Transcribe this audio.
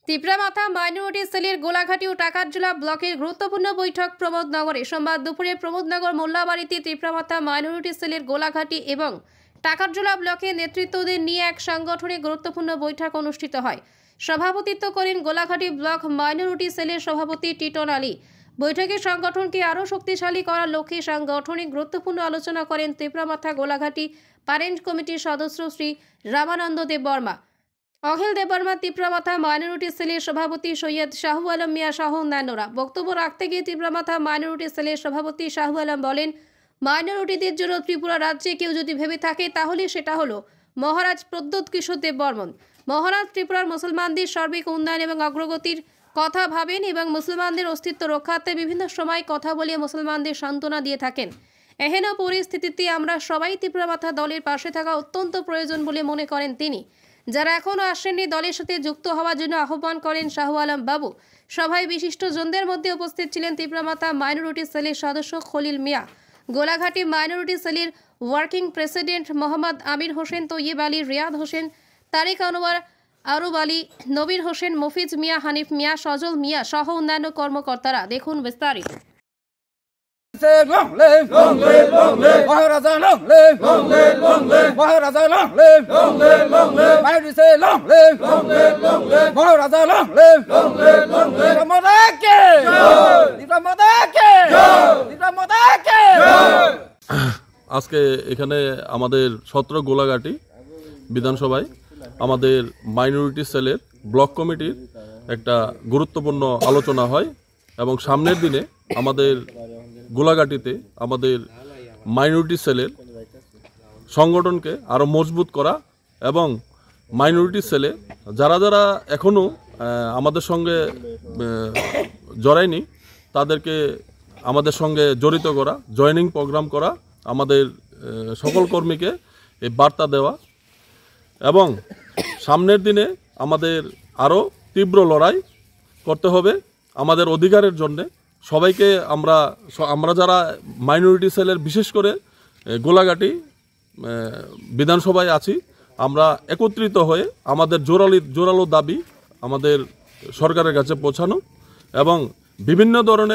Tipra Motha minority সেলের গোলাঘাটি ও টাকারজোলা ব্লকের গুরুত্বপূর্ণ বৈঠক প্রমোদনগরে সোমবার দুপুরে প্রমোদনগর মোল্লাবাড়িতে তিপ্রামাথা মাইনরিটি সেলের গোলাঘাটি এবং টাকারজোলা ব্লকের নেতৃত্বদের নিয়ে এক সাংগঠনিক গুরুত্বপূর্ণ বৈঠক অনুষ্ঠিত হয়। সভাপতিত্ব করেন গোলাঘাটি ব্লক মাইনরিটি সেলের সভাপতি টিটন আলী। বৈঠকে সংগঠনকে আরও শক্তিশালী করার লক্ষ্যে সাংগঠনিক গুরুত্বপূর্ণ আলোচনা করেন তিপ্রামাথা গোলাঘাটি প্যারেন্ট কমিটির সদস্য শ্রী রামানন্দ দেববর্মা। অখিল দেববর্মা তিপ্রামাথা মাইনরিটি সেলের সভাপতি সৈয়দ শাহু আলম মিয়া সহ অন্যান্যরা বক্তব্য রাখতে গিয়ে তিপ্রামাথা মাইনরিটি সেলের সভাপতি শাহু আলম বলেন, মাইনরিটিদের জন্য ত্রিপুরা রাজ্যে কেউ যদি ভেবে থাকে তাহলে সেটা হলো মহারাজ প্রদ্যোৎ কিশোর দেববর্মন। মহারাজ ত্রিপুরার মুসলমানদের সার্বিক উন্নয়ন এবং অগ্রগতির কথা ভাবেন এবং মুসলমানদের অস্তিত্ব রক্ষার্থে বিভিন্ন সময় কথা বলে মুসলমানদের সান্ত্বনা দিয়ে থাকেন। এহেন পরিস্থিতিতে আমরা সবাই তিপ্রামাথা দলের পাশে থাকা অত্যন্ত প্রয়োজন বলে মনে করেন তিনি। যারা এখনও আসেননি দলের সাথে যুক্ত হওয়ার জন্য আহ্বান করেন শাহু আলম বাবু। সভায় বিশিষ্টজনদের মধ্যে উপস্থিত ছিলেন তিপ্রামাথা মাইনরিটি সেলের সদস্য খলিল মিয়া, গোলাঘাটি মাইনরিটি সেলের ওয়ার্কিং প্রেসিডেন্ট মোহাম্মদ আমির হোসেন, তৈয়ব আলী, রিয়াদ হোসেন, তারিক আনোয়ার, আরুব আলী, নবীর হোসেন, মফিজ মিয়া, হানিফ মিয়া, সজল মিয়া সহ অন্যান্য কর্মকর্তারা। দেখুন বিস্তারিত। Long live, long live, long live. Maharaja, long live, long live, long live. Maharaja, long live, long live, long live. I do say long live, long live, long live. Maharaja, long live, long live, long live. Dipramadake, Dipramadake, Dipramadake. আজকে এখানে আমাদের 17 গোলাঘাটি বিধানসভায় আমাদের minority সেলের block কমিটির একটা গুরুত্বপূর্ণ আলোচনা হয় এবং সামনের দিনে আমাদের গোলাঘাটিতে আমাদের মাইনরিটি সেলের সংগঠনকে আরও মজবুত করা এবং মাইনরিটি সেলে যারা যারা এখনও আমাদের সঙ্গে জড়ায়নি তাদেরকে আমাদের সঙ্গে জড়িত করা, জয়েনিং প্রোগ্রাম করা, আমাদের সকল কর্মীকে এই বার্তা দেওয়া এবং সামনের দিনে আমাদের আরও তীব্র লড়াই করতে হবে আমাদের অধিকারের জন্যে। সবাইকে আমরা যারা মাইনরিটি সেলের বিশেষ করে গোলাঘাটি বিধানসভায় আছি, আমরা একত্রিত হয়ে আমাদের জোরালো দাবি আমাদের সরকারের কাছে পৌঁছানো এবং বিভিন্ন ধরনের